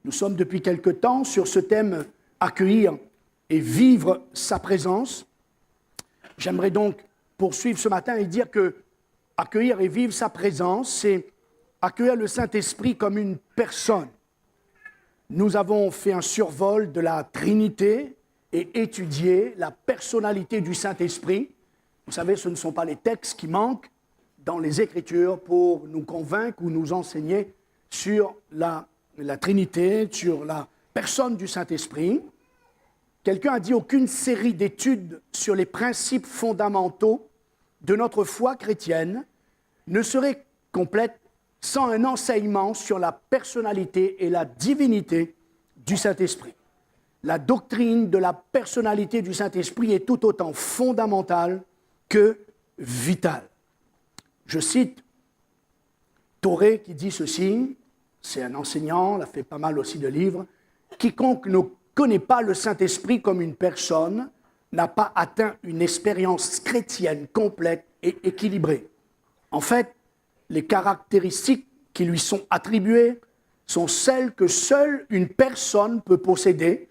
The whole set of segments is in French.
Nous sommes depuis quelque temps sur ce thème « Accueillir et vivre sa présence ». J'aimerais donc poursuivre ce matin et dire que accueillir et vivre sa présence, c'est accueillir le Saint-Esprit comme une personne. Nous avons fait un survol de la Trinité et étudié la personnalité du Saint-Esprit. Vous savez, ce ne sont pas les textes qui manquent dans les Écritures pour nous convaincre ou nous enseigner sur la Trinité, sur la personne du Saint-Esprit. Quelqu'un a dit aucune série d'études sur les principes fondamentaux de notre foi chrétienne ne serait complète sans un enseignement sur la personnalité et la divinité du Saint-Esprit. La doctrine de la personnalité du Saint-Esprit est tout autant fondamentale que vitale. Je cite Toré qui dit ceci, c'est un enseignant, il a fait pas mal aussi de livres, « Quiconque ne connaît pas le Saint-Esprit comme une personne n'a pas atteint une expérience chrétienne complète et équilibrée. En fait, les caractéristiques qui lui sont attribuées sont celles que seule une personne peut posséder,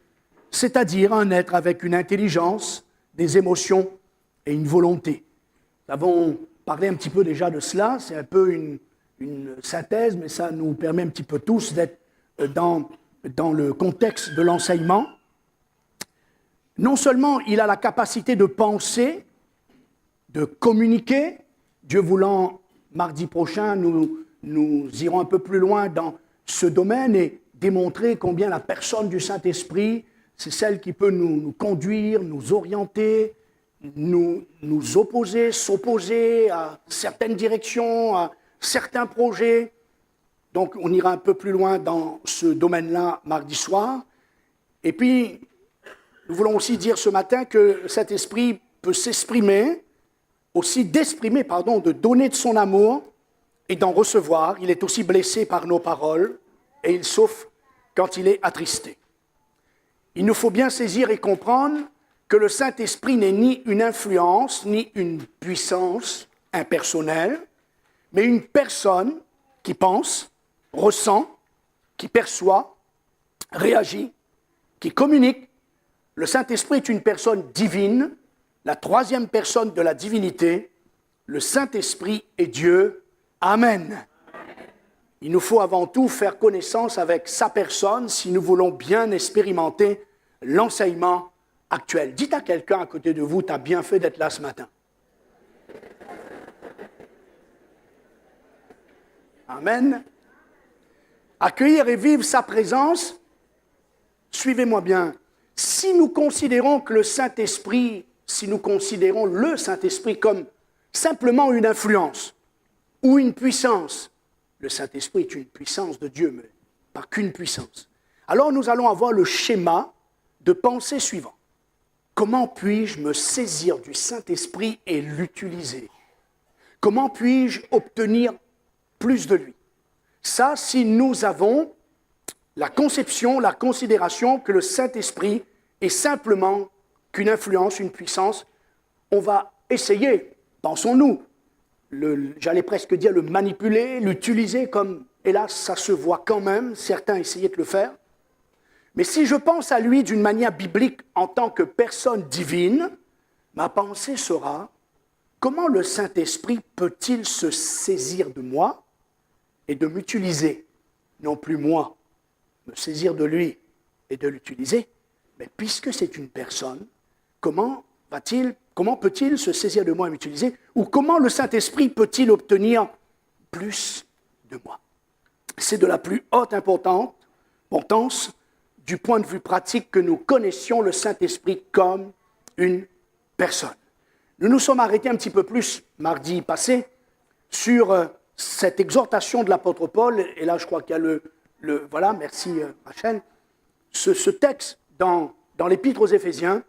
c'est-à-dire un être avec une intelligence, des émotions et une volonté. » Nous avons parlé un petit peu déjà de cela, c'est un peu une synthèse, mais ça nous permet un petit peu tous d'être dans le contexte de l'enseignement. Non seulement il a la capacité de penser, de communiquer, Dieu voulant, mardi prochain, nous irons un peu plus loin dans ce domaine et démontrer combien la personne du Saint-Esprit, c'est celle qui peut nous conduire, nous orienter, nous opposer, s'opposer à certaines directions, à certains projets. Donc, on ira un peu plus loin dans ce domaine-là mardi soir. Et puis, nous voulons aussi dire ce matin que cet esprit peut s'exprimer, aussi de donner de son amour et d'en recevoir. Il est aussi blessé par nos paroles et il souffre quand il est attristé. Il nous faut bien saisir et comprendre que le Saint-Esprit n'est ni une influence, ni une puissance impersonnelle, mais une personne qui pense, ressent, qui perçoit, réagit, qui communique. Le Saint-Esprit est une personne divine, la troisième personne de la divinité. Le Saint-Esprit est Dieu. Amen. Il nous faut avant tout faire connaissance avec sa personne si nous voulons bien expérimenter l'enseignement actuel. Dites à quelqu'un à côté de vous, tu as bien fait d'être là ce matin. Amen. Accueillir et vivre sa présence, suivez-moi bien. Si nous considérons que le Saint-Esprit, si nous considérons le Saint-Esprit comme simplement une influence ou une puissance, le Saint-Esprit est une puissance de Dieu, mais pas qu'une puissance. Alors nous allons avoir le schéma de pensée suivant. Comment puis-je me saisir du Saint-Esprit et l'utiliser? Comment puis-je obtenir plus de lui? Ça, si nous avons la conception, la considération que le Saint-Esprit est simplement qu'une influence, une puissance, on va essayer, pensons-nous, j'allais presque dire le manipuler, l'utiliser comme, hélas, ça se voit quand même, certains essayaient de le faire. Mais si je pense à lui d'une manière biblique en tant que personne divine, ma pensée sera, comment le Saint-Esprit peut-il se saisir de moi et de m'utiliser? Non plus moi, me saisir de lui et de l'utiliser, mais puisque c'est une personne, comment peut-il se saisir de moi et m'utiliser? Ou comment le Saint-Esprit peut-il obtenir plus de moi? C'est de la plus haute importance du point de vue pratique que nous connaissions le Saint-Esprit comme une personne. Nous nous sommes arrêtés un petit peu plus mardi passé sur cette exhortation de l'apôtre Paul, et là je crois qu'il y a voilà, merci Rachel, ce texte dans l'Épître aux Éphésiens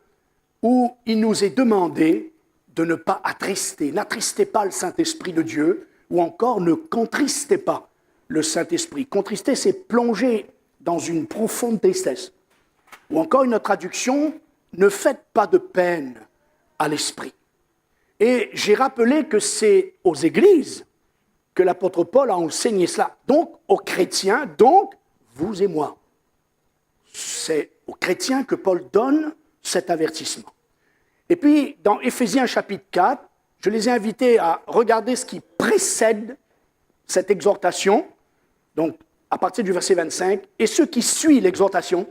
où il nous est demandé de ne pas attrister, n'attristez pas le Saint-Esprit de Dieu, ou encore ne contristez pas le Saint-Esprit. Contrister, c'est plonger dans une profonde tristesse. Ou encore une autre traduction, ne faites pas de peine à l'esprit. Et j'ai rappelé que c'est aux églises que l'apôtre Paul a enseigné cela, donc aux chrétiens, donc vous et moi. c'est aux chrétiens que Paul donne cet avertissement. Et puis, dans Éphésiens chapitre 4, je les ai invités à regarder ce qui précède cette exhortation, donc à partir du verset 25, et ce qui suit l'exhortation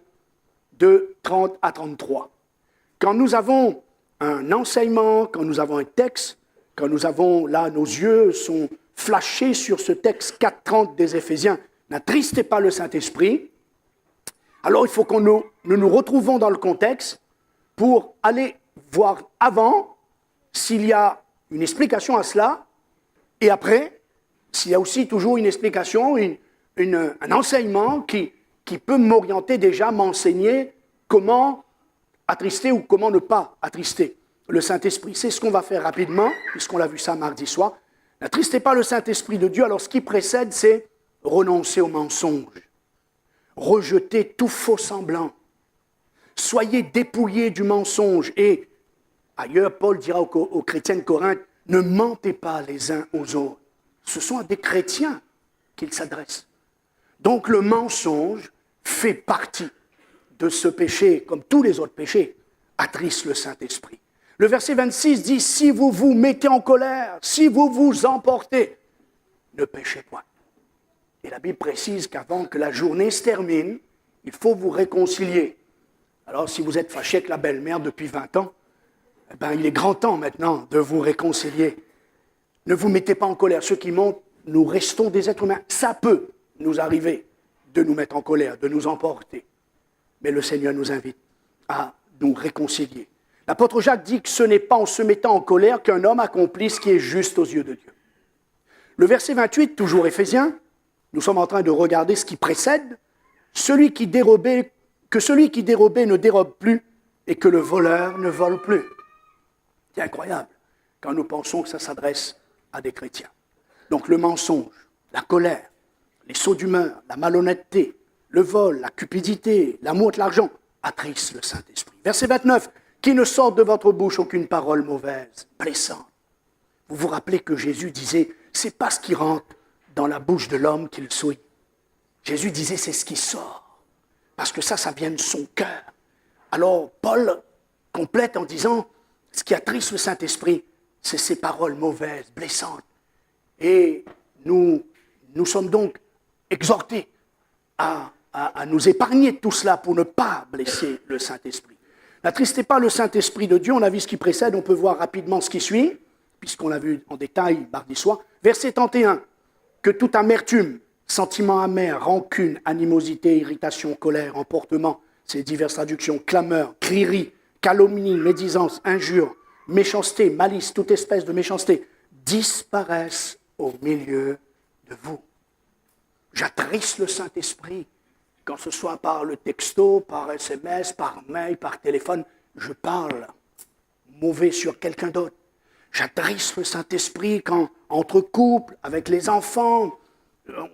de 30 à 33. Quand nous avons un enseignement, quand nous avons un texte, quand nous avons, là, nos yeux sont flashés sur ce texte 4.30 des Éphésiens, n'attristez pas le Saint-Esprit, alors il faut que nous nous retrouvons dans le contexte pour aller voir avant s'il y a une explication à cela, et après, s'il y a aussi toujours une explication, un enseignement qui peut m'orienter déjà, m'enseigner comment attrister ou comment ne pas attrister le Saint-Esprit. C'est ce qu'on va faire rapidement, puisqu'on l'a vu ça mardi soir. N'attristez pas le Saint-Esprit de Dieu. Alors ce qui précède, c'est renoncer au mensonge, rejeter tout faux semblant, soyez dépouillés du mensonge. Et ailleurs, Paul dira aux chrétiens de Corinthe, ne mentez pas les uns aux autres. Ce sont à des chrétiens qu'il s'adresse. Donc le mensonge fait partie de ce péché, comme tous les autres péchés, attriste le Saint-Esprit. Le verset 26 dit, si vous vous mettez en colère, si vous vous emportez, ne péchez point. Et la Bible précise qu'avant que la journée se termine, il faut vous réconcilier. Alors si vous êtes fâché avec la belle-mère depuis 20 ans, eh bien, il est grand temps maintenant de vous réconcilier. Ne vous mettez pas en colère. Ceux qui montent, nous restons des êtres humains. Ça peut nous arriver de nous mettre en colère, de nous emporter. Mais le Seigneur nous invite à nous réconcilier. L'apôtre Jacques dit que ce n'est pas en se mettant en colère qu'un homme accomplit ce qui est juste aux yeux de Dieu. Le verset 28, toujours Éphésiens, nous sommes en train de regarder ce qui précède. Que celui qui dérobait ne dérobe plus et que le voleur ne vole plus. C'est incroyable quand nous pensons que ça s'adresse à des chrétiens. Donc le mensonge, la colère, les sauts d'humeur, la malhonnêteté, le vol, la cupidité, l'amour de l'argent, attristent le Saint-Esprit. Verset 29, qui ne sorte de votre bouche aucune parole mauvaise, blessante. Vous vous rappelez que Jésus disait, c'est pas ce qui rentre dans la bouche de l'homme qu'il souille. Jésus disait, c'est ce qui sort. Parce que ça vient de son cœur. Alors Paul complète en disant, ce qui attriste le Saint-Esprit, c'est ces paroles mauvaises, blessantes. Et nous sommes donc exhortés à nous épargner de tout cela pour ne pas blesser le Saint-Esprit. N'attristez pas le Saint-Esprit de Dieu. On a vu ce qui précède, on peut voir rapidement ce qui suit, puisqu'on l'a vu en détail mardi soir. Verset 31, que toute amertume, sentiment amer, rancune, animosité, irritation, colère, emportement, ces diverses traductions, clameur, crierie, calomnie, médisance, injure, méchanceté, malice, toute espèce de méchanceté, disparaissent au milieu de vous. J'attriste le Saint-Esprit. Quand ce soit par le texto, par SMS, par mail, par téléphone, je parle mauvais sur quelqu'un d'autre. J'attriste le Saint-Esprit quand, entre couples, avec les enfants,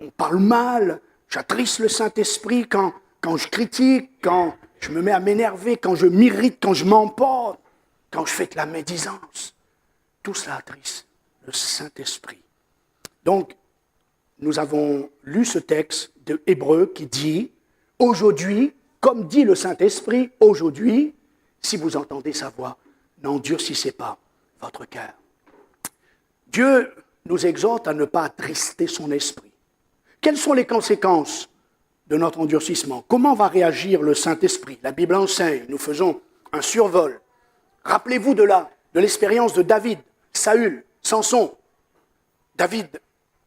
on parle mal. J'attriste le Saint-Esprit quand je critique, quand je me mets à m'énerver, quand je m'irrite, quand je m'emporte, quand je fais de la médisance. Tout cela attriste le Saint-Esprit. Donc, nous avons lu ce texte de Hébreux qui dit « Aujourd'hui, comme dit le Saint-Esprit, aujourd'hui, si vous entendez sa voix, n'endurcissez pas votre cœur. » Dieu nous exhorte à ne pas attrister son esprit. Quelles sont les conséquences de notre endurcissement? Comment va réagir le Saint-Esprit? La Bible enseigne, nous faisons un survol. Rappelez-vous de l'expérience de David, Saül, Samson. David,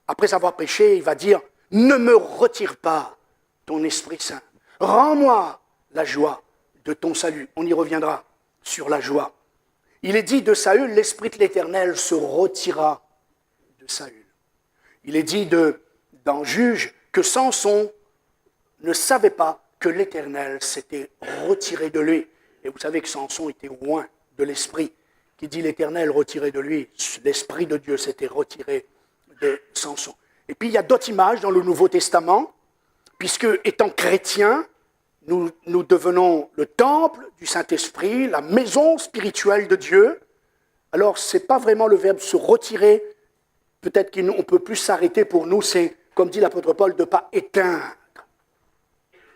après avoir péché, il va dire « Ne me retire pas ton Esprit Saint. Rends-moi la joie de ton salut. » On y reviendra sur la joie. Il est dit de Saül, l'Esprit de l'Éternel se retira de Saül. Il est dit dans Juge que Samson ne savait pas que l'Éternel s'était retiré de lui. Et vous savez que Samson était loin de l'Esprit. Qui dit l'Éternel retiré de lui, l'Esprit de Dieu s'était retiré de Samson. Et puis il y a d'autres images dans le Nouveau Testament, puisque étant chrétiens, nous devenons le temple du Saint-Esprit, la maison spirituelle de Dieu. Alors ce n'est pas vraiment le verbe se retirer, peut-être qu'on peut plus s'arrêter pour nous, c'est, comme dit l'apôtre Paul, de ne pas éteindre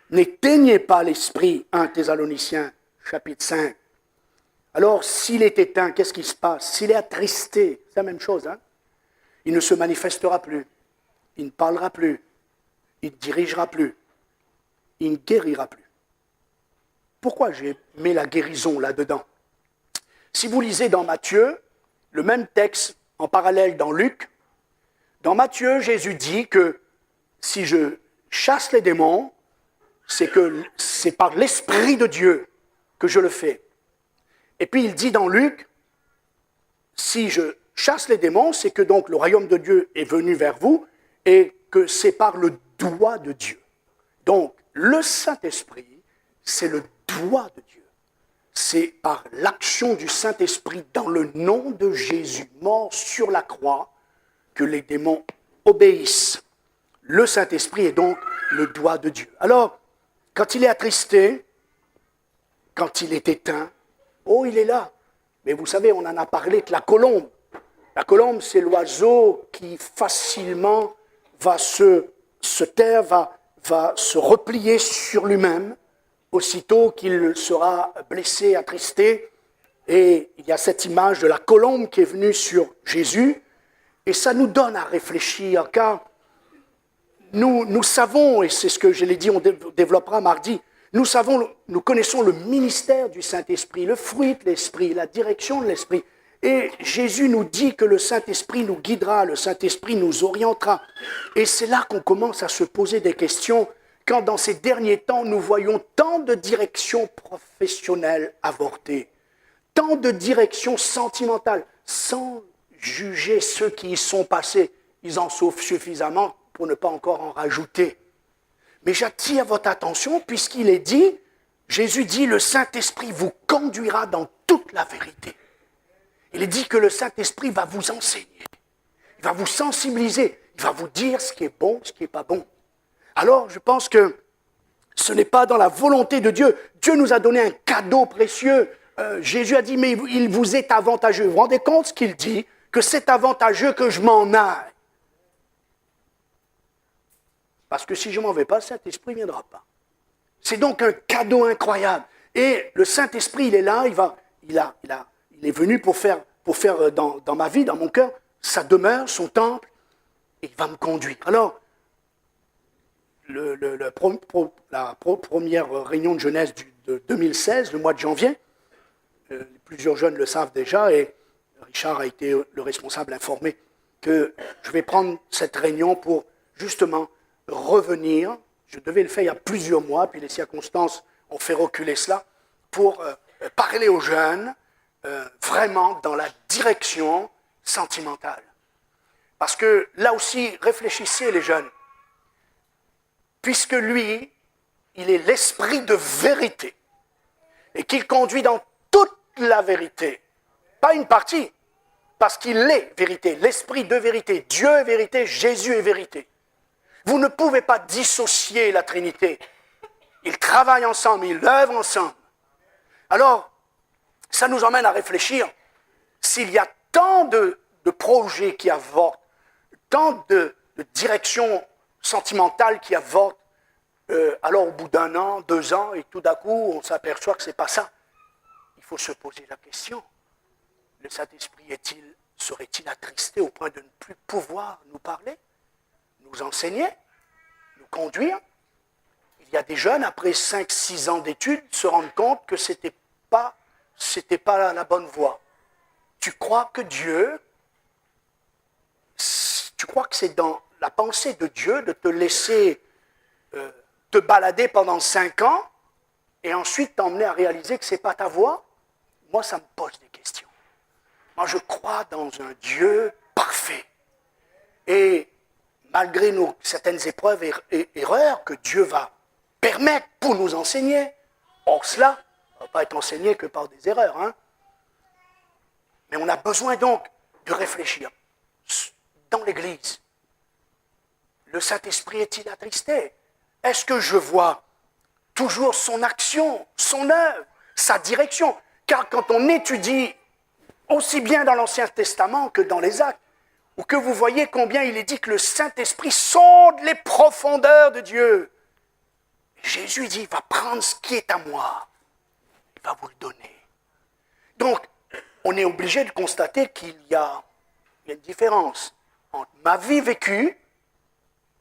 N'éteignez pas l'esprit, 1 Thessaloniciens, chapitre 5. Alors, s'il est éteint, qu'est-ce qui se passe? S'il est attristé, c'est la même chose, hein? Il ne se manifestera plus, il ne parlera plus, il ne dirigera plus, il ne guérira plus. Pourquoi j'ai mis la guérison là-dedans? Si vous lisez dans Matthieu, le même texte en parallèle dans Luc, dans Matthieu, Jésus dit que si je chasse les démons, c'est par l'Esprit de Dieu que je le fais. Et puis il dit dans Luc, si je chasse les démons, c'est que donc le royaume de Dieu est venu vers vous et que c'est par le doigt de Dieu. Donc le Saint-Esprit, c'est le doigt de Dieu. C'est par l'action du Saint-Esprit dans le nom de Jésus, mort sur la croix, que les démons obéissent. Le Saint-Esprit est donc le doigt de Dieu. Alors, quand il est attristé, quand il est éteint, oh, il est là. Mais vous savez, on en a parlé que la colombe. La colombe, c'est l'oiseau qui facilement va se taire, va se replier sur lui-même, aussitôt qu'il sera blessé, attristé. Et il y a cette image de la colombe qui est venue sur Jésus. Et ça nous donne à réfléchir, car nous savons, et c'est ce que je l'ai dit, on développera mardi, nous connaissons le ministère du Saint-Esprit, le fruit de l'Esprit, la direction de l'Esprit. Et Jésus nous dit que le Saint-Esprit nous guidera, le Saint-Esprit nous orientera. Et c'est là qu'on commence à se poser des questions, quand dans ces derniers temps, nous voyons tant de directions professionnelles avortées, tant de directions sentimentales, sans juger ceux qui y sont passés. Ils en souffrent suffisamment pour ne pas encore en rajouter. Mais j'attire votre attention puisqu'il est dit, Jésus dit, le Saint-Esprit vous conduira dans toute la vérité. Il est dit que le Saint-Esprit va vous enseigner, il va vous sensibiliser, il va vous dire ce qui est bon, ce qui n'est pas bon. Alors, je pense que ce n'est pas dans la volonté de Dieu. Dieu nous a donné un cadeau précieux. Jésus a dit, mais il vous est avantageux. Vous vous rendez compte ce qu'il dit? Que c'est avantageux que je m'en aille. Parce que si je ne m'en vais pas, le Saint-Esprit ne viendra pas. C'est donc un cadeau incroyable. Et le Saint-Esprit, il est là, il est venu pour faire dans ma vie, dans mon cœur, sa demeure, son temple, et il va me conduire. Alors, la première réunion de jeunesse de 2016, le mois de janvier, plusieurs jeunes le savent déjà, et Richard a été le responsable informé que je vais prendre cette réunion pour justement revenir. Je devais le faire il y a plusieurs mois, puis les circonstances ont fait reculer cela, pour parler aux jeunes vraiment dans la direction sentimentale. Parce que là aussi, réfléchissez les jeunes, puisque lui, il est l'esprit de vérité, et qu'il conduit dans toute la vérité, pas une partie, parce qu'il est vérité, l'esprit de vérité, Dieu est vérité, Jésus est vérité. Vous ne pouvez pas dissocier la Trinité. Ils travaillent ensemble, ils œuvrent ensemble. Alors, ça nous emmène à réfléchir, s'il y a tant de projets qui avortent, tant de directions sentimentales qui avortent, alors au bout d'un an, 2 ans, et tout d'un coup, on s'aperçoit que ce n'est pas ça. Il faut se poser la question. Le Saint-Esprit serait-il attristé au point de ne plus pouvoir nous parler, nous enseigner, nous conduire? Il y a des jeunes, après 5-6 ans d'études, se rendent compte que ce n'était pas la bonne voie. Tu crois que c'est dans la pensée de Dieu de te laisser te balader pendant 5 ans et ensuite t'emmener à réaliser que ce n'est pas ta voie? Moi, ça me pose des questions. Moi, je crois dans un Dieu parfait. Et malgré certaines épreuves et erreurs que Dieu va permettre pour nous enseigner, or cela ne va pas être enseigné que par des erreurs. Hein? Mais on a besoin donc de réfléchir. Dans l'Église, le Saint-Esprit est-il attristé? Est-ce que je vois toujours son action, son œuvre, sa direction? Car quand on étudie aussi bien dans l'Ancien Testament que dans les Actes, ou que vous voyez combien il est dit que le Saint-Esprit sonde les profondeurs de Dieu. Jésus dit, il va prendre ce qui est à moi, il va vous le donner. Donc, on est obligé de constater qu'il y a une différence entre ma vie vécue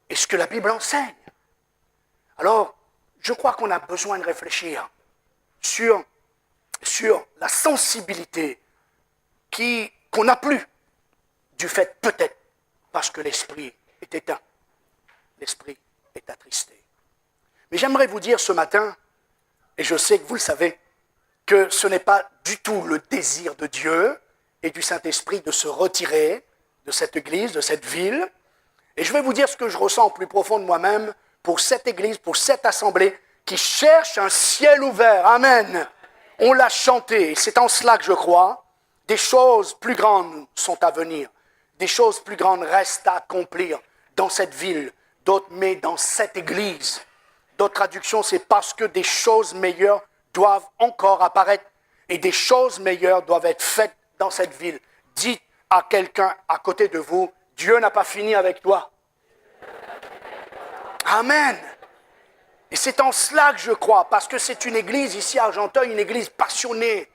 et ce que la Bible enseigne. Alors, je crois qu'on a besoin de réfléchir sur la sensibilité qu'on n'a plus, du fait peut-être parce que l'esprit est éteint, l'esprit est attristé. Mais j'aimerais vous dire ce matin, et je sais que vous le savez, que ce n'est pas du tout le désir de Dieu et du Saint-Esprit de se retirer de cette église, de cette ville. Et je vais vous dire ce que je ressens au plus profond de moi-même pour cette église, pour cette assemblée qui cherche un ciel ouvert. Amen. On l'a chanté, et c'est en cela que je crois, des choses plus grandes sont à venir. Des choses plus grandes restent à accomplir dans cette ville, d'autres, mais dans cette église. D'autres traductions, c'est parce que des choses meilleures doivent encore apparaître et des choses meilleures doivent être faites dans cette ville. Dites à quelqu'un à côté de vous, Dieu n'a pas fini avec toi. Amen. Et c'est en cela que je crois, parce que c'est une église ici à Argenteuil, une église passionnée,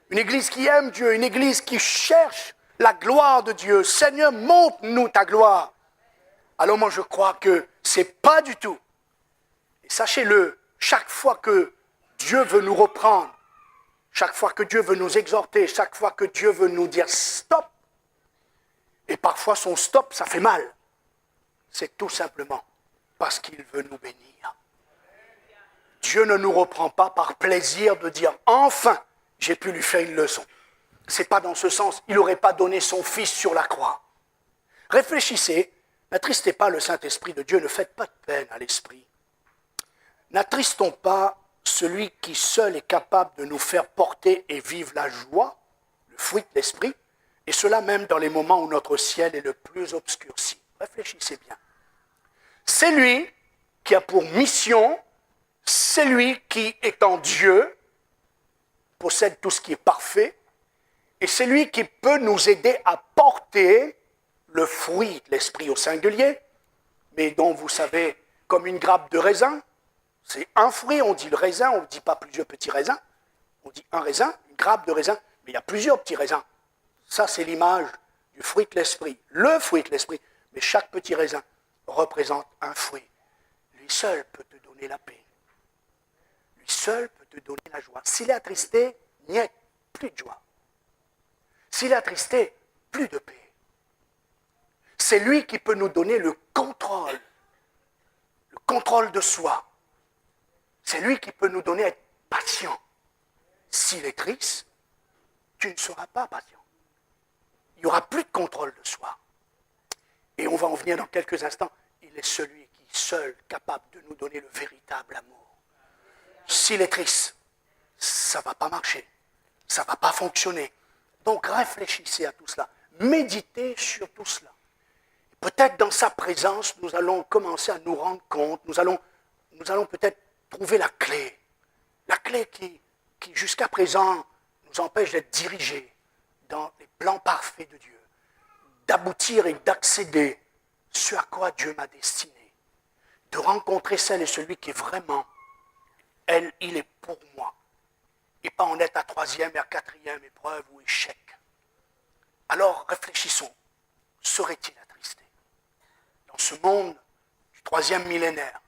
une église qui aime Dieu, une église qui cherche la gloire de Dieu. Seigneur, montre-nous ta gloire. Alors moi je crois que c'est pas du tout. Et sachez-le, chaque fois que Dieu veut nous reprendre, chaque fois que Dieu veut nous exhorter, chaque fois que Dieu veut nous dire stop, et parfois son stop, ça fait mal. C'est tout simplement parce qu'il veut nous bénir. Dieu ne nous reprend pas par plaisir de dire « Enfin, j'ai pu lui faire une leçon ». Ce n'est pas dans ce sens. Il n'aurait pas donné son Fils sur la croix. Réfléchissez, n'attristez pas le Saint-Esprit de Dieu, ne faites pas de peine à l'Esprit. N'attristons pas celui qui seul est capable de nous faire porter et vivre la joie, le fruit de l'Esprit, et cela même dans les moments où notre ciel est le plus obscurci. Réfléchissez bien. C'est lui qui a pour mission, c'est lui qui, étant Dieu, possède tout ce qui est parfait, et c'est lui qui peut nous aider à porter le fruit de l'Esprit au singulier, mais dont vous savez, comme une grappe de raisin, c'est un fruit, on dit le raisin, on ne dit pas plusieurs petits raisins, on dit un raisin, une grappe de raisin, mais il y a plusieurs petits raisins. Ça, c'est l'image du fruit de l'Esprit, le fruit de l'Esprit, mais chaque petit raisin représente un fruit. Lui seul peut te donner la paix. Lui seul peut te donner la joie. S'il est attristé, niet, plus de joie. S'il est attristé, plus de paix. C'est lui qui peut nous donner le contrôle de soi. C'est lui qui peut nous donner être patient. S'il est triste, tu ne seras pas patient. Il n'y aura plus de contrôle de soi. Et on va en venir dans quelques instants. Il est celui qui est seul capable de nous donner le véritable amour. S'il est triste, ça ne va pas marcher. Ça ne va pas fonctionner. Donc réfléchissez à tout cela. Méditez sur tout cela. Peut-être dans sa présence, nous allons commencer à nous rendre compte, nous allons peut-être trouver la clé qui jusqu'à présent nous empêche d'être dirigés dans les plans parfaits de Dieu, d'aboutir et d'accéder ce à quoi Dieu m'a destiné, de rencontrer celle et celui qui est vraiment, il est pour moi, et pas en être à troisième et à quatrième épreuve ou échec. Alors réfléchissons, serait-il attristé? Dans ce monde du troisième millénaire,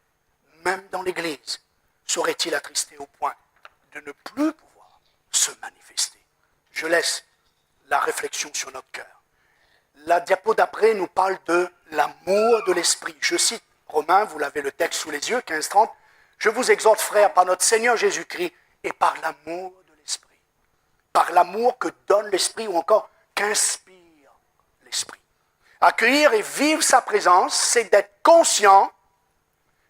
même dans l'Église, serait-il attristé au point de ne plus pouvoir se manifester? Je laisse la réflexion sur notre cœur. La diapo d'après nous parle de l'amour de l'Esprit. Je cite Romains, vous l'avez le texte sous les yeux, 15-30. Je vous exhorte, frères, par notre Seigneur Jésus-Christ et par l'amour de l'Esprit. Par l'amour que donne l'Esprit ou encore qu'inspire l'Esprit. Accueillir et vivre sa présence, c'est d'être conscient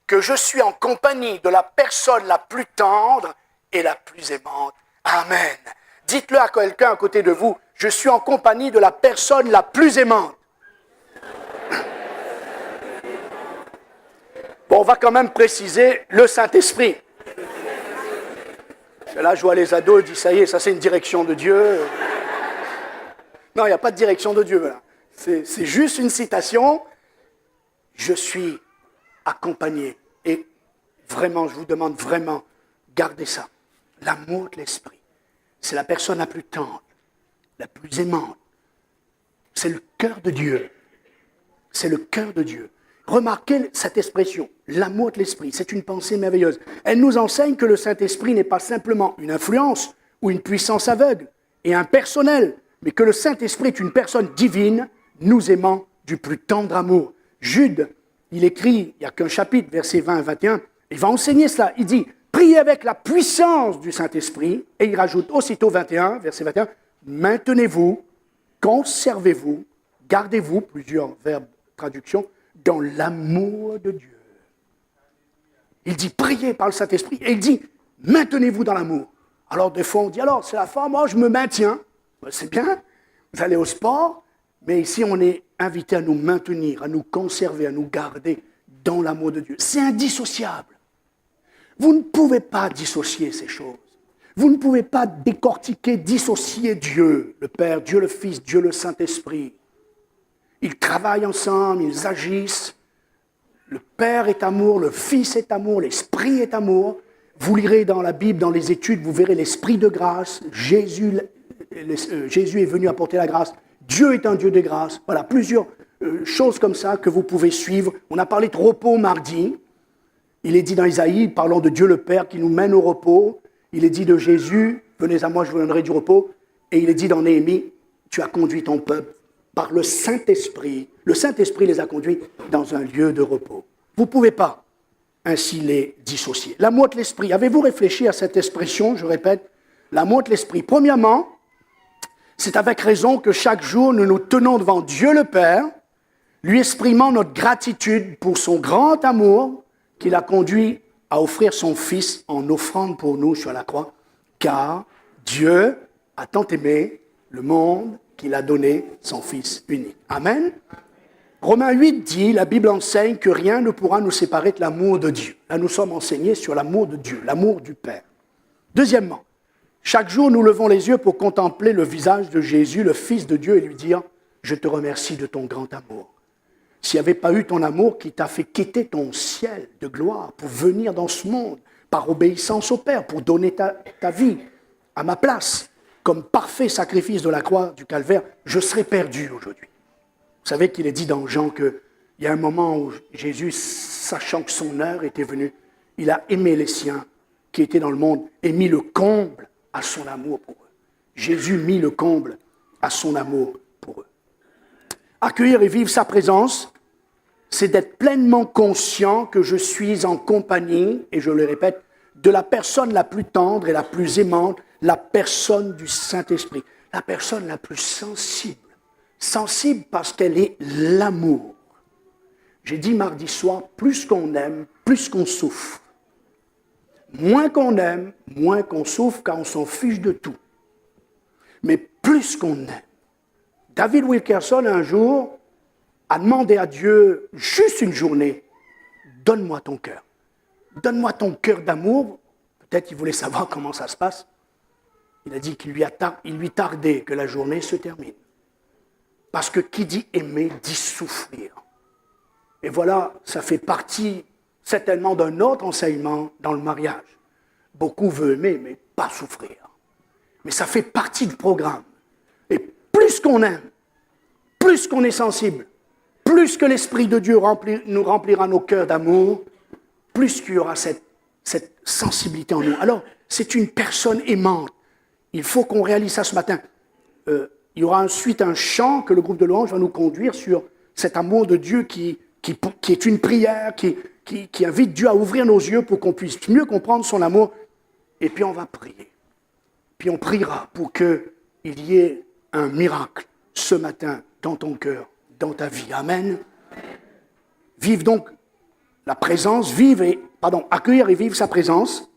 que je suis en compagnie de la personne la plus tendre et la plus aimante. Amen. Dites-le à quelqu'un à côté de vous, je suis en compagnie de la personne la plus aimante. Bon, on va quand même préciser le Saint-Esprit. Là, je vois les ados, ils disent, ça y est, ça c'est une direction de Dieu. Non, il n'y a pas de direction de Dieu. Voilà. C'est juste une citation. Je suis accompagné. Et vraiment, je vous demande vraiment, gardez ça. L'amour de l'esprit, c'est la personne la plus tendre, la plus aimante. C'est le cœur de Dieu. C'est le cœur de Dieu. Remarquez cette expression, l'amour de l'esprit, c'est une pensée merveilleuse. Elle nous enseigne que le Saint-Esprit n'est pas simplement une influence ou une puissance aveugle et impersonnelle, mais que le Saint-Esprit est une personne divine, nous aimant du plus tendre amour. Jude, il écrit, il n'y a qu'un chapitre, versets 20 et 21, il va enseigner cela. Il dit, priez avec la puissance du Saint-Esprit, et il rajoute aussitôt 21, verset 21, maintenez-vous, conservez-vous, gardez-vous, plusieurs verbes, traduction, dans l'amour de Dieu. Il dit, priez par le Saint-Esprit, et il dit, maintenez-vous dans l'amour. Alors, des fois, on dit, alors, c'est la forme, moi, je me maintiens. C'est bien, vous allez au sport, mais ici, on est invité à nous maintenir, à nous conserver, à nous garder dans l'amour de Dieu. C'est indissociable. Vous ne pouvez pas dissocier ces choses. Vous ne pouvez pas décortiquer, dissocier Dieu, le Père, Dieu le Fils, Dieu le Saint-Esprit. Ils travaillent ensemble, ils agissent. Le Père est amour, le Fils est amour, l'Esprit est amour. Vous lirez dans la Bible, dans les études, vous verrez l'Esprit de grâce. Jésus est venu apporter la grâce. Dieu est un Dieu de grâce. Voilà, plusieurs choses comme ça que vous pouvez suivre. On a parlé de repos mardi. Il est dit dans Isaïe, parlant de Dieu le Père qui nous mène au repos. Il est dit de Jésus, venez à moi, je vous donnerai du repos. Et il est dit dans Néhémie, tu as conduit ton peuple par le Saint-Esprit. Le Saint-Esprit les a conduits dans un lieu de repos. Vous ne pouvez pas ainsi les dissocier. L'amour de l'Esprit. Avez-vous réfléchi à cette expression, je répète, l'amour de l'Esprit? Premièrement, c'est avec raison que chaque jour nous nous tenons devant Dieu le Père, lui exprimant notre gratitude pour son grand amour qu'il a conduit à offrir son Fils en offrande pour nous sur la croix, car Dieu a tant aimé le monde qu'il a donné son Fils unique. Amen. Romains 8 dit, la Bible enseigne que rien ne pourra nous séparer de l'amour de Dieu. Là, nous sommes enseignés sur l'amour de Dieu, l'amour du Père. Deuxièmement, chaque jour, nous levons les yeux pour contempler le visage de Jésus, le Fils de Dieu, et lui dire, je te remercie de ton grand amour. S'il n'y avait pas eu ton amour qui t'a fait quitter ton ciel de gloire pour venir dans ce monde, par obéissance au Père, pour donner ta vie à ma place, comme parfait sacrifice de la croix du calvaire, je serais perdu aujourd'hui. Vous savez qu'il est dit dans Jean qu'il y a un moment où Jésus, sachant que son heure était venue, il a aimé les siens qui étaient dans le monde et mis le comble à son amour pour eux. Jésus mit le comble à son amour pour eux. Accueillir et vivre sa présence, c'est d'être pleinement conscient que je suis en compagnie, et je le répète, de la personne la plus tendre et la plus aimante, la personne du Saint-Esprit, la personne la plus sensible. Sensible parce qu'elle est l'amour. J'ai dit mardi soir, plus qu'on aime, plus qu'on souffre. Moins qu'on aime, moins qu'on souffre, car on s'en fiche de tout. Mais plus qu'on aime. David Wilkerson, un jour, a demandé à Dieu, juste une journée, donne-moi ton cœur. Donne-moi ton cœur d'amour. Peut-être qu'il voulait savoir comment ça se passe. Il a dit qu'il lui tardait que la journée se termine. Parce que qui dit aimer dit souffrir. Et voilà, ça fait partie certainement d'un autre enseignement dans le mariage. Beaucoup veulent aimer, mais pas souffrir. Mais ça fait partie du programme. Et plus qu'on aime, plus qu'on est sensible, plus que l'Esprit de Dieu nous remplira nos cœurs d'amour, plus qu'il y aura cette sensibilité en nous. Alors, c'est une personne aimante. Il faut qu'on réalise ça ce matin. Il y aura ensuite un chant que le groupe de louanges va nous conduire sur cet amour de Dieu qui est une prière, qui invite Dieu à ouvrir nos yeux pour qu'on puisse mieux comprendre son amour. Et puis on va prier. Puis on priera pour qu'il y ait un miracle ce matin dans ton cœur, dans ta vie. Amen. Vive donc la présence, accueillir et vivre sa présence.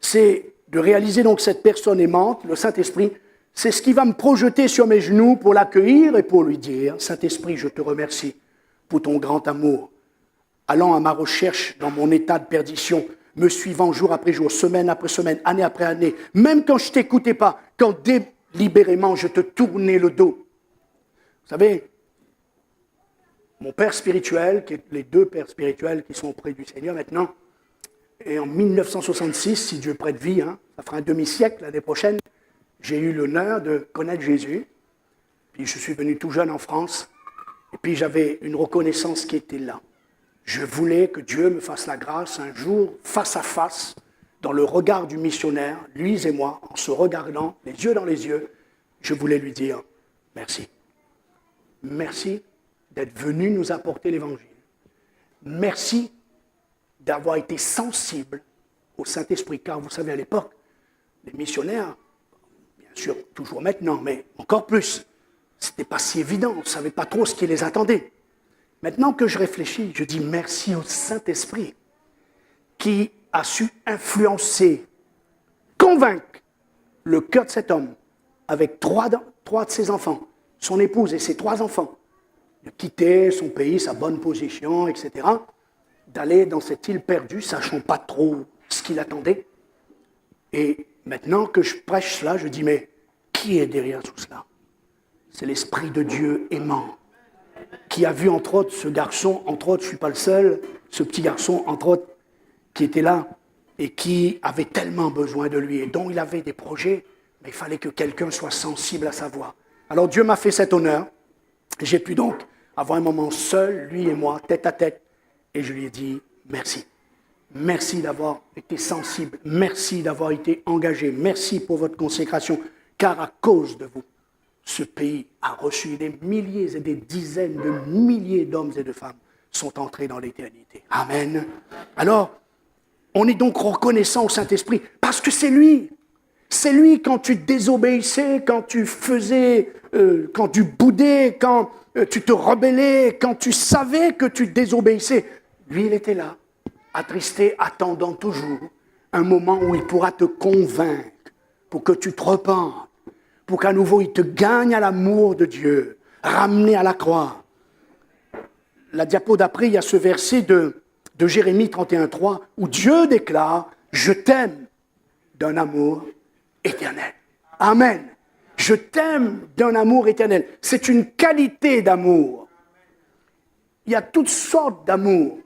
C'est de réaliser donc cette personne aimante, le Saint-Esprit. C'est ce qui va me projeter sur mes genoux pour l'accueillir et pour lui dire, Saint-Esprit, je te remercie pour ton grand amour. Allant à ma recherche dans mon état de perdition, me suivant jour après jour, semaine après semaine, année après année, même quand je ne t'écoutais pas, quand délibérément je te tournais le dos. Vous savez, mon père spirituel, les deux pères spirituels qui sont auprès du Seigneur maintenant, Et en 1966, si Dieu prête vie, ça fera un demi-siècle l'année prochaine, j'ai eu l'honneur de connaître Jésus. Puis je suis venu tout jeune en France. Et puis j'avais une reconnaissance qui était là. Je voulais que Dieu me fasse la grâce un jour, face à face, dans le regard du missionnaire, lui et moi, en se regardant, les yeux dans les yeux, je voulais lui dire merci. Merci d'être venu nous apporter l'Évangile. Merci d'avoir été sensible au Saint-Esprit. Car vous savez, à l'époque, les missionnaires, bien sûr, toujours maintenant, mais encore plus, ce n'était pas si évident, on ne savait pas trop ce qui les attendait. Maintenant que je réfléchis, je dis merci au Saint-Esprit qui a su influencer, convaincre le cœur de cet homme avec trois de ses enfants, son épouse et ses 3 enfants, de quitter son pays, sa bonne position, etc., d'aller dans cette île perdue, sachant pas trop ce qu'il attendait. Et maintenant que je prêche cela, je dis, mais qui est derrière tout cela? C'est l'Esprit de Dieu aimant, qui a vu entre autres ce garçon, entre autres, je ne suis pas le seul, ce petit garçon, entre autres, qui était là et qui avait tellement besoin de lui et dont il avait des projets, mais il fallait que quelqu'un soit sensible à sa voix. Alors Dieu m'a fait cet honneur. J'ai pu donc avoir un moment seul, lui et moi, tête à tête, et je lui ai dit merci. Merci d'avoir été sensible, merci d'avoir été engagé, merci pour votre consécration, car à cause de vous, ce pays a reçu des milliers et des dizaines de milliers d'hommes et de femmes sont entrés dans l'éternité. Amen. Alors, on est donc reconnaissant au Saint-Esprit, parce que c'est lui. C'est lui quand tu désobéissais, quand tu faisais, quand tu boudais, quand tu te rebellais, quand tu savais que tu désobéissais. Lui, il était là, attristé, attendant toujours un moment où il pourra te convaincre pour que tu te repentes, pour qu'à nouveau il te gagne à l'amour de Dieu, ramené à la croix. La diapo d'après, il y a ce verset de Jérémie 31,3 où Dieu déclare « Je t'aime d'un amour éternel. » Amen. Je t'aime d'un amour éternel. C'est une qualité d'amour. Il y a toutes sortes d'amour.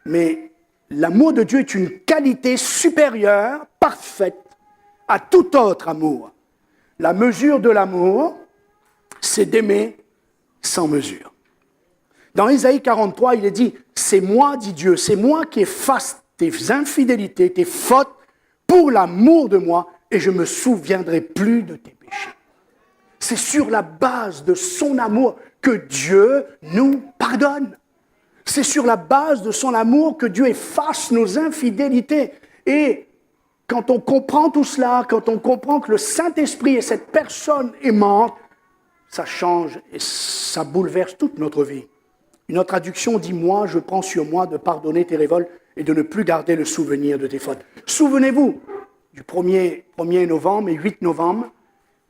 Mais l'amour de Dieu est une qualité supérieure, parfaite, à tout autre amour. La mesure de l'amour, c'est d'aimer sans mesure. Dans Ésaïe 43, il est dit « C'est moi, dit Dieu, c'est moi qui efface tes infidélités, tes fautes, pour l'amour de moi, et je ne me souviendrai plus de tes péchés. » C'est sur la base de son amour que Dieu nous pardonne. C'est sur la base de son amour que Dieu efface nos infidélités. Et quand on comprend tout cela, quand on comprend que le Saint-Esprit est cette personne aimante, ça change et ça bouleverse toute notre vie. Une autre traduction dit « Moi, je prends sur moi de pardonner tes révoltes et de ne plus garder le souvenir de tes fautes. » Souvenez-vous du 1er novembre et 8 novembre,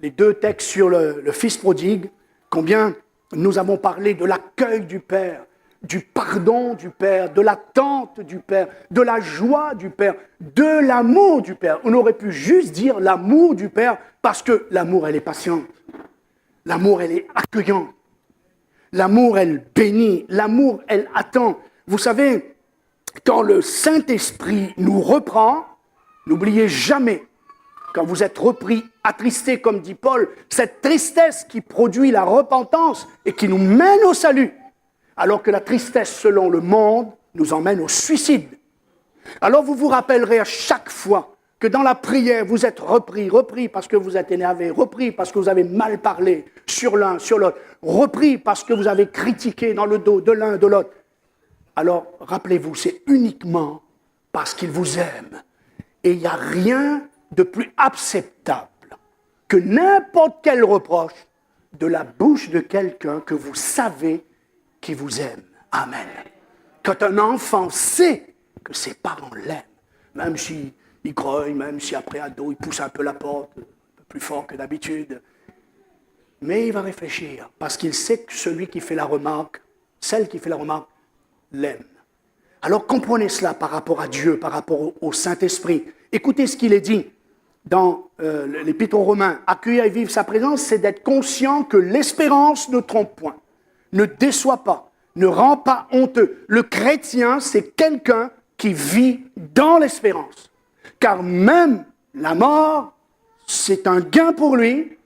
les 2 textes sur le Fils prodigue, combien nous avons parlé de l'accueil du Père, du pardon du Père, de l'attente du Père, de la joie du Père, de l'amour du Père. On aurait pu juste dire l'amour du Père parce que l'amour, elle est patiente. L'amour, elle est accueillante. L'amour, elle bénit. L'amour, elle attend. Vous savez, quand le Saint-Esprit nous reprend, n'oubliez jamais, quand vous êtes repris, attristé, comme dit Paul, cette tristesse qui produit la repentance et qui nous mène au salut, alors que la tristesse, selon le monde, nous emmène au suicide. Alors vous vous rappellerez à chaque fois que dans la prière, vous êtes repris parce que vous êtes énervé, repris parce que vous avez mal parlé sur l'un, sur l'autre, repris parce que vous avez critiqué dans le dos de l'un, de l'autre. Alors, rappelez-vous, c'est uniquement parce qu'il vous aime. Et il n'y a rien de plus acceptable que n'importe quel reproche de la bouche de quelqu'un que vous savez qui vous aime. Amen. Quand un enfant sait que ses parents l'aiment, même s'il grogne, même si après ado, il pousse un peu la porte, un peu plus fort que d'habitude, mais il va réfléchir, parce qu'il sait que celui qui fait la remarque, celle qui fait la remarque, l'aime. Alors comprenez cela par rapport à Dieu, par rapport au Saint-Esprit. Écoutez ce qu'il est dit dans l'Épître aux Romains. Accueillir et vivre sa présence, c'est d'être conscient que l'espérance ne trompe point, ne déçoit pas, ne rend pas honteux. Le chrétien, c'est quelqu'un qui vit dans l'espérance. Car même la mort, c'est un gain pour lui.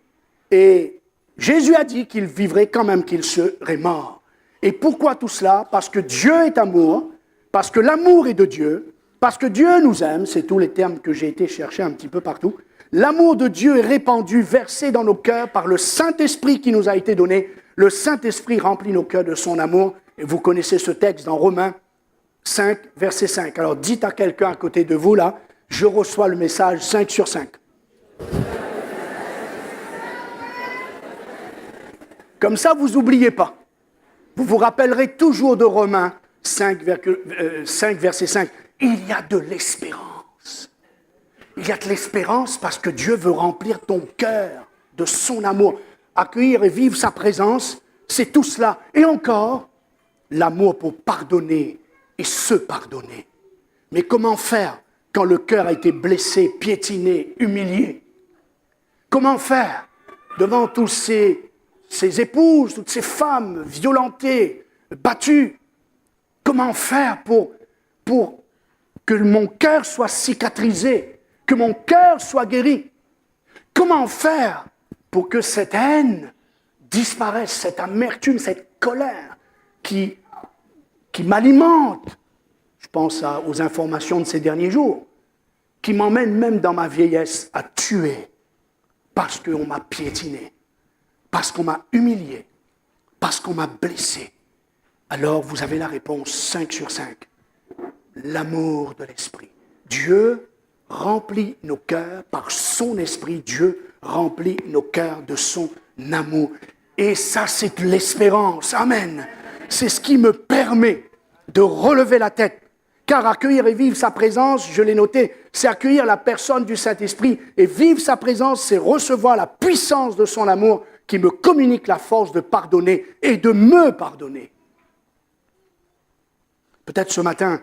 Et Jésus a dit qu'il vivrait quand même qu'il serait mort. Et pourquoi tout cela? Parce que Dieu est amour, parce que l'amour est de Dieu, parce que Dieu nous aime, c'est tous les termes que j'ai été chercher un petit peu partout. L'amour de Dieu est répandu, versé dans nos cœurs par le Saint-Esprit qui nous a été donné. Le Saint-Esprit remplit nos cœurs de son amour. Et vous connaissez ce texte dans Romains 5, verset 5. Alors dites à quelqu'un à côté de vous, là, je reçois le message 5 sur 5. Comme ça, vous n'oubliez pas. Vous vous rappellerez toujours de Romains 5, verset 5. Il y a de l'espérance. Il y a de l'espérance parce que Dieu veut remplir ton cœur de son amour. Accueillir et vivre sa présence, c'est tout cela. Et encore, l'amour pour pardonner et se pardonner. Mais comment faire quand le cœur a été blessé, piétiné, humilié? Comment faire devant tous ces épouses, toutes ces femmes violentées, battues? Comment faire pour que mon cœur soit cicatrisé, que mon cœur soit guéri? Comment faire pour que cette haine disparaisse, cette amertume, cette colère qui m'alimente? Je pense aux informations de ces derniers jours, qui m'emmènent même dans ma vieillesse à tuer parce qu'on m'a piétiné, parce qu'on m'a humilié, parce qu'on m'a blessé. Alors vous avez la réponse 5 sur 5. L'amour de l'esprit. Dieu remplit nos cœurs par son esprit. Dieu remplit nos cœurs de son amour. Et ça, c'est l'espérance. Amen. C'est ce qui me permet de relever la tête. Car accueillir et vivre sa présence, je l'ai noté, c'est accueillir la personne du Saint-Esprit. Et vivre sa présence, c'est recevoir la puissance de son amour qui me communique la force de pardonner et de me pardonner. Peut-être ce matin,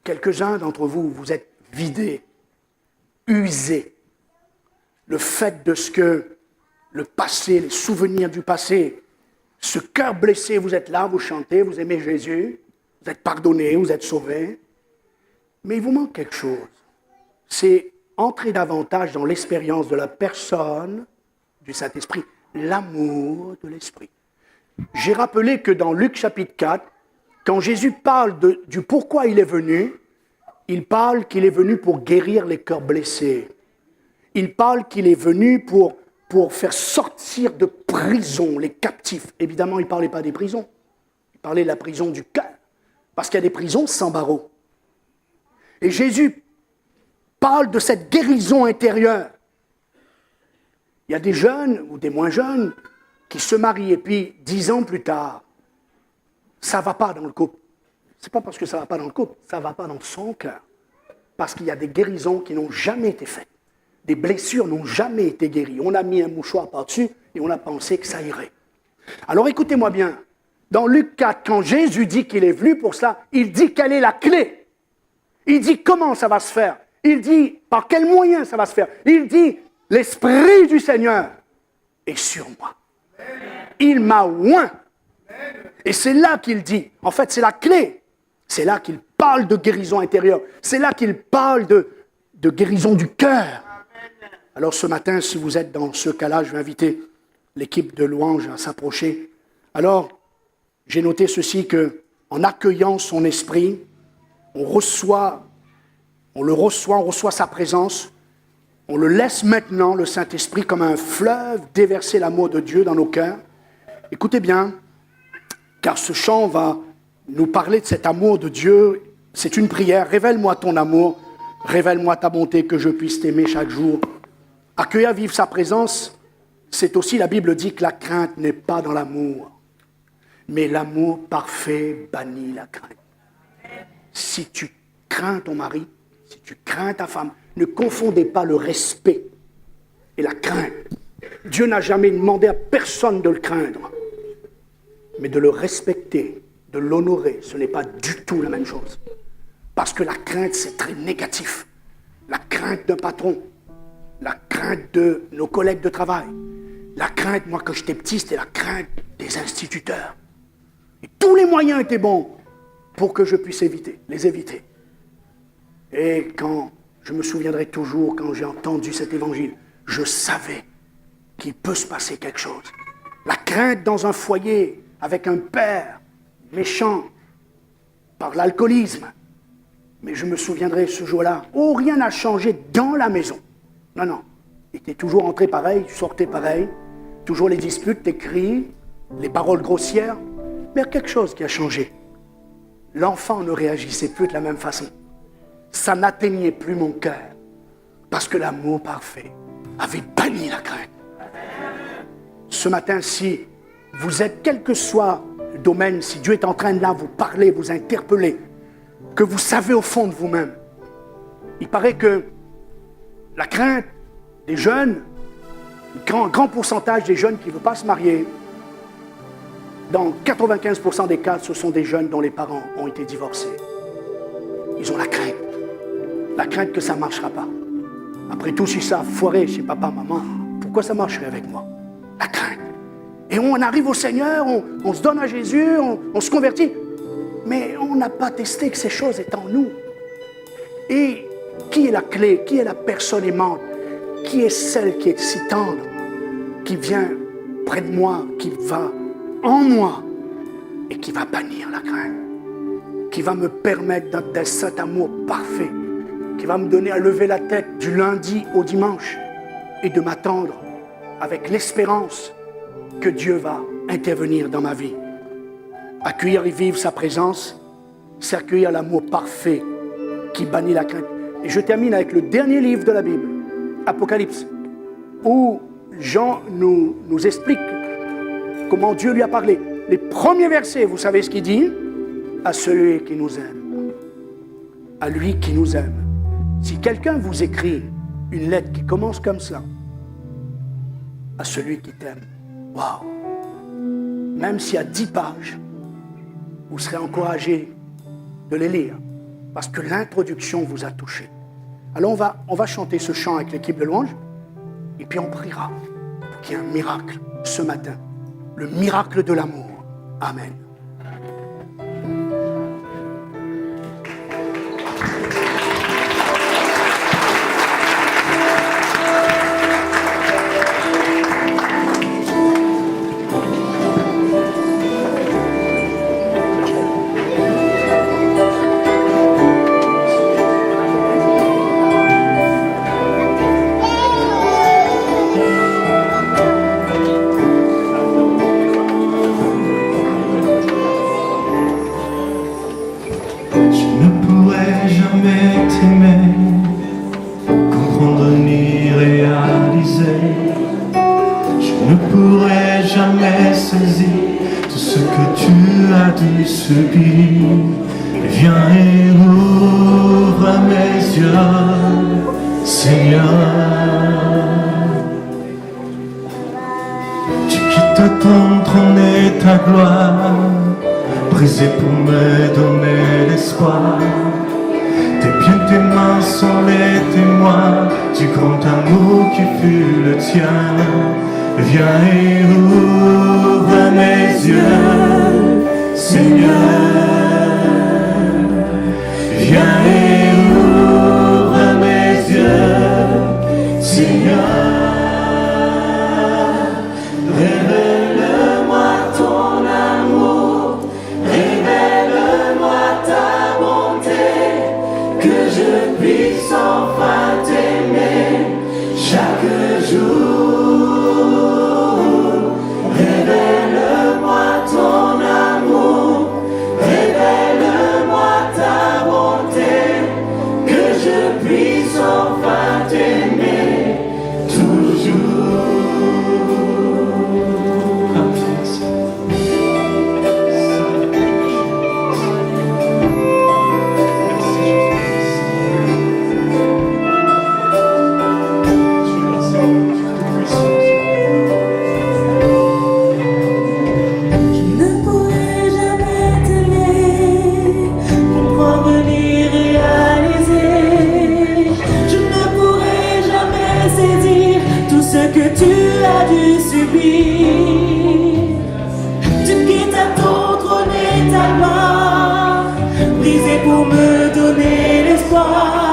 quelques-uns d'entre vous, vous êtes vidés, usés. Le fait de ce que le passé, les souvenirs du passé, ce cœur blessé, vous êtes là, vous chantez, vous aimez Jésus, vous êtes pardonnés, vous êtes sauvés. Mais il vous manque quelque chose. C'est entrer davantage dans l'expérience de la personne du Saint-Esprit, l'amour de l'Esprit. J'ai rappelé que dans Luc chapitre 4, quand Jésus parle du pourquoi il est venu, il parle qu'il est venu pour guérir les cœurs blessés. Il parle qu'il est venu pour faire sortir de prison les captifs. Évidemment, il ne parlait pas des prisons. Il parlait de la prison du cœur. Parce qu'il y a des prisons sans barreaux. Et Jésus parle de cette guérison intérieure. Il y a des jeunes ou des moins jeunes qui se marient et puis 10 ans plus tard, ça ne va pas dans le couple. Ce n'est pas parce que ça ne va pas dans le couple, ça ne va pas dans son cœur. Parce qu'il y a des guérisons qui n'ont jamais été faites. Des blessures n'ont jamais été guéries. On a mis un mouchoir par-dessus et on a pensé que ça irait. Alors écoutez-moi bien. Dans Luc 4, quand Jésus dit qu'il est venu pour cela, il dit quelle est la clé. Il dit comment ça va se faire. Il dit par quels moyens ça va se faire. Il dit l'Esprit du Seigneur est sur moi. Il m'a oint. Et c'est là qu'il dit, en fait c'est la clé. C'est là qu'il parle de guérison intérieure. C'est là qu'il parle de guérison du cœur. Alors ce matin, si vous êtes dans ce cas-là, je vais inviter l'équipe de louange à s'approcher. Alors, j'ai noté ceci, qu'en accueillant son esprit, on reçoit sa présence, on le laisse maintenant, le Saint-Esprit, comme un fleuve, déverser l'amour de Dieu dans nos cœurs. Écoutez bien, car ce chant va nous parler de cet amour de Dieu. C'est une prière, révèle-moi ton amour, révèle-moi ta bonté, que je puisse t'aimer chaque jour. Accueillir, vivre sa présence, c'est aussi, la Bible dit que la crainte n'est pas dans l'amour. Mais l'amour parfait bannit la crainte. Si tu crains ton mari, si tu crains ta femme, ne confondez pas le respect et la crainte. Dieu n'a jamais demandé à personne de le craindre, mais de le respecter, de l'honorer. Ce n'est pas du tout la même chose. Parce que la crainte, c'est très négatif. La crainte d'un patron, la crainte de nos collègues de travail, la crainte, moi quand j'étais petit, c'était la crainte des instituteurs. Et tous les moyens étaient bons pour que je puisse les éviter. Et quand, je me souviendrai toujours, quand j'ai entendu cet évangile, je savais qu'il peut se passer quelque chose. La crainte dans un foyer avec un père méchant par l'alcoolisme. Mais je me souviendrai ce jour-là, oh, rien n'a changé dans la maison. Non, non. Il était toujours entré pareil, sortait pareil. Toujours les disputes, les cris, les paroles grossières. Mais il y a quelque chose qui a changé. L'enfant ne réagissait plus de la même façon. Ça n'atteignait plus mon cœur. Parce que l'amour parfait avait banni la crainte. Ce matin, si vous êtes, quel que soit le domaine, si Dieu est en train de là vous parler, vous interpeller, que vous savez au fond de vous-même, il paraît que la crainte des jeunes, un grand pourcentage des jeunes qui ne veulent pas se marier, dans 95% des cas, ce sont des jeunes dont les parents ont été divorcés. Ils ont la crainte que ça ne marchera pas. Après tout, si ça a foiré chez papa, maman, pourquoi ça marcherait avec moi? La crainte. Et on arrive au Seigneur, on se donne à Jésus, on se convertit, mais on n'a pas testé que ces choses étaient en nous. Et qui est la clé? Qui est la personne aimante? Qui est celle qui est si tendre, qui vient près de moi, qui va en moi et qui va bannir la crainte, qui va me permettre d'être cet amour parfait, qui va me donner à lever la tête du lundi au dimanche et de m'attendre avec l'espérance que Dieu va intervenir dans ma vie. Accueillir et vivre sa présence, c'est accueillir l'amour parfait qui bannit la crainte. Et je termine avec le dernier livre de la Bible, Apocalypse, où Jean nous explique comment Dieu lui a parlé. Les premiers versets, vous savez ce qu'il dit? À celui qui nous aime, à lui qui nous aime. Si quelqu'un vous écrit une lettre qui commence comme ça, à celui qui t'aime, waouh! Même s'il y a 10 pages, vous serez encouragé de les lire, parce que l'introduction vous a touché. Alors on va chanter ce chant avec l'équipe de louange, et puis on priera pour qu'il y ait un miracle ce matin, le miracle de l'amour. Amen. Viens et ouvre mes yeux, Seigneur. Tu quittes ton trône et ta gloire, brisé pour me donner l'espoir. Tes pieds, tes mains sont les témoins du grand amour qui fut le tien. Viens et ouvre mes yeux, Seigneur. Viens et ouvre mes yeux, Seigneur. Révèle-moi ton amour, révèle-moi ta bonté, que je puisse enfin t'aimer chaque jour. Révèle-moi ton amour, révèle-moi ta bonté, que je puisse enfin t'aimer toujours. Pour me donner l'espoir.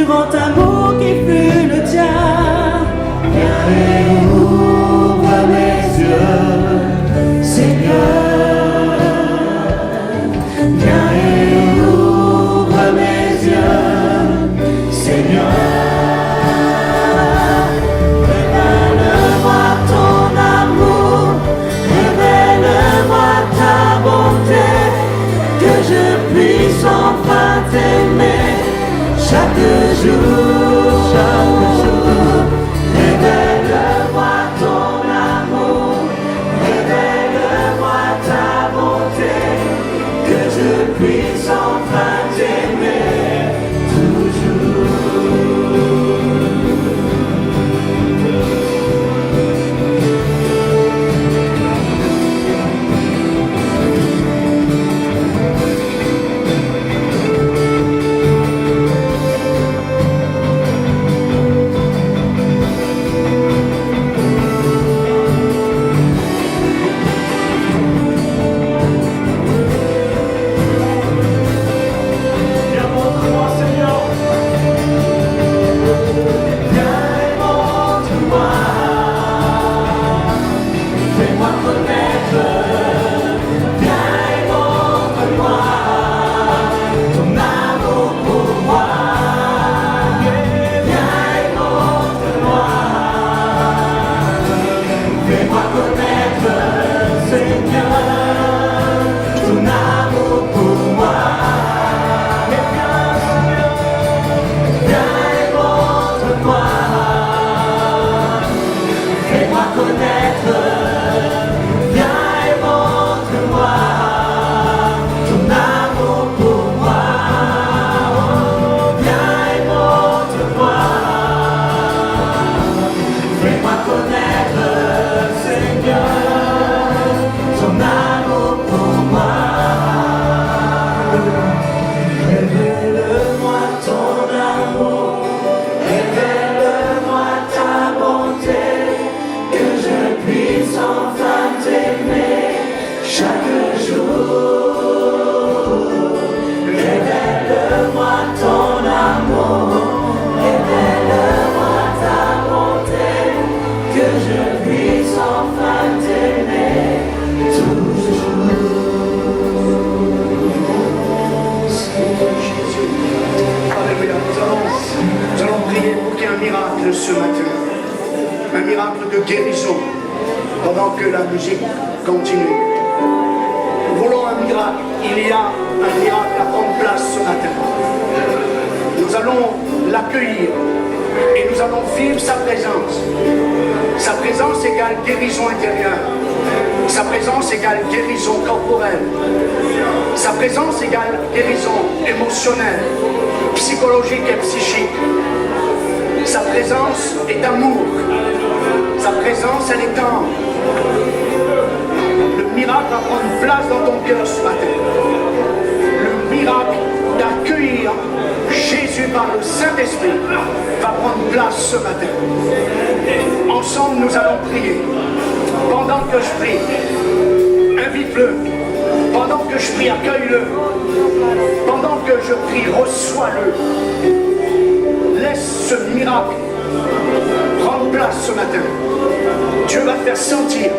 du grand amour qui fut le tien. Viens et ouvre mes yeux, Seigneur. Viens et ouvre mes yeux, Seigneur. Révèle-moi ton amour, révèle-moi ta bonté, que je puisse enfin t'aimer chaque jour, chaque jour. Révèle-moi ton amour, révèle-moi ta bonté, que je puisse enfin t'aimer toujours. Ce matin, un miracle de guérison pendant que la musique continue. Nous voulons un miracle. Il y a un miracle à prendre place ce matin. Nous allons l'accueillir et nous allons vivre sa présence. Sa présence égale guérison intérieure. Sa présence égale guérison corporelle. Sa présence égale guérison émotionnelle, psychologique et psychique. Sa présence est amour. Sa présence, elle est tendre. Le miracle va prendre place dans ton cœur ce matin. Le miracle d'accueillir Jésus par le Saint-Esprit va prendre place ce matin. Ensemble, nous allons prier. Pendant que je prie, invite-le. Pendant que je prie, accueille-le. Pendant que je prie, reçois-le. Laisse ce miracle prendre place ce matin. Dieu va faire sentir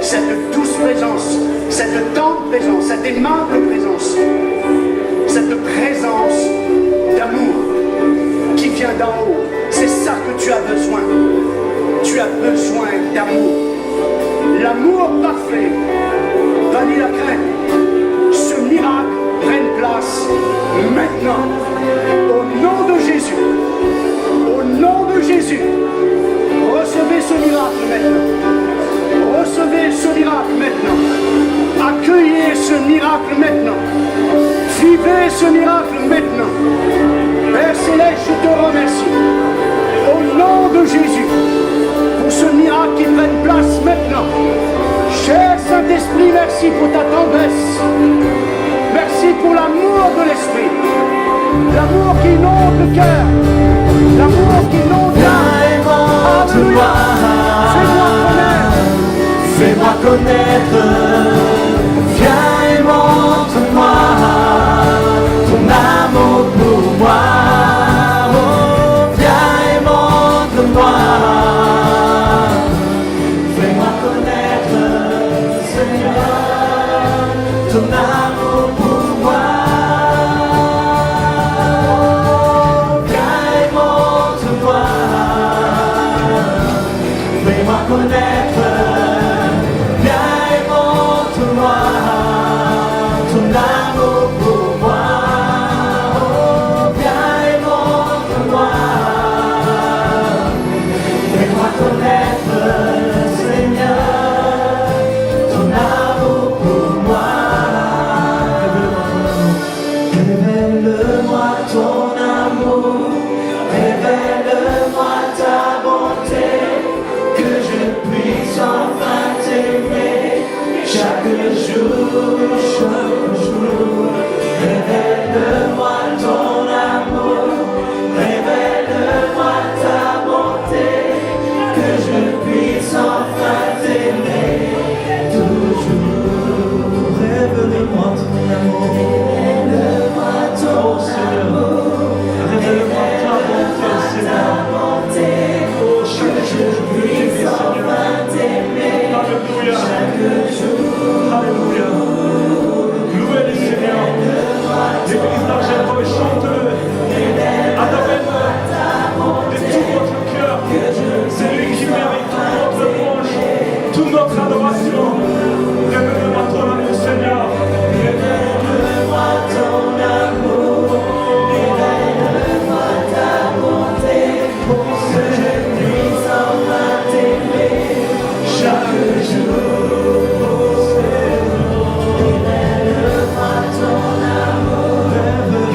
cette douce présence, cette tendre présence, cette aimable présence, cette présence d'amour qui vient d'en haut. C'est ça que tu as besoin. Tu as besoin d'amour. L'amour parfait bannit la crainte. Ce miracle prenne place maintenant. Au nom de Jésus. Au nom de Jésus. Recevez ce miracle maintenant. Recevez ce miracle maintenant. Accueillez ce miracle maintenant. Vivez ce miracle maintenant. Père Céleste, je te remercie. Au nom de Jésus. Pour ce miracle qui prenne place maintenant. Cher Saint-Esprit, merci pour ta tendresse. Merci pour l'amour de l'Esprit. L'amour qui inonde le cœur. L'amour qui inonde l'âme. Alléluia. Fais-moi connaître. Fais-moi connaître. Viens et montre-moi ton amour pour moi. Oh, révèle-moi ton amour, révèle-moi ta bonté, que je puisse enfin t'aimer toujours. Révèle-moi ton amour, révèle-moi ton amour, révèle-moi ta bonté, Seigneur. Que je puisse enfin t'aimer chaque jour. Alléluia. Louez le Seigneur. L'église d'Argenton, chante-le. Adorez-le de tout votre cœur. C'est lui qui mérite toute notre louange, toute notre adoration. Révèle-moi ton amour, Seigneur. Révèle-moi ton amour, révèle-moi ta bonté, que je puisse enfin t'aimer chaque jour. Révèle-moi ton amour,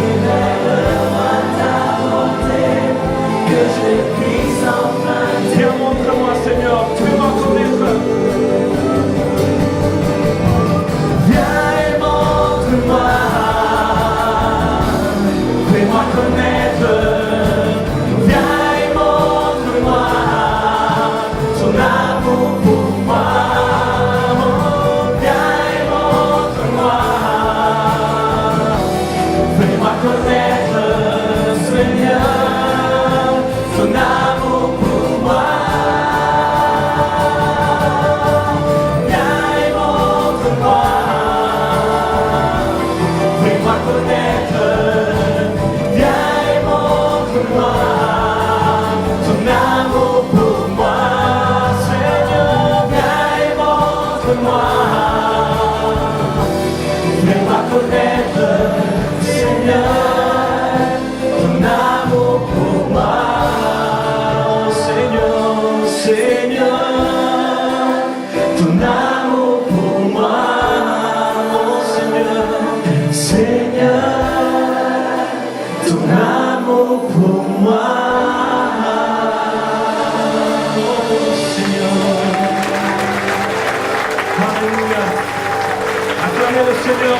révèle-moi ta bonté, que je puisse enfin Viens, t'aimer. montre-moi, Seigneur. Fais-moi connaître. Viens et montre-moi, fais-moi connaître. Viens et montre-moi ton amour pour moi. Viens et montre-moi, fais-moi connaître, Seigneur, ton amour pour moi. Viens et montre-moi, fais-moi connaître. Viens et montre-moi ton amour pour moi, Seigneur. Viens et montre-moi, fais-moi connaître, Seigneur, ton amour pour moi. Seigneur, Seigneur, ton amour pour moi. Seigneur, Seigneur, ton amour pour moi. Seigneur. Alléluia. Acclamez le Seigneur.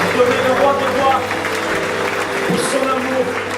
Acclamez le roi des rois pour son amour.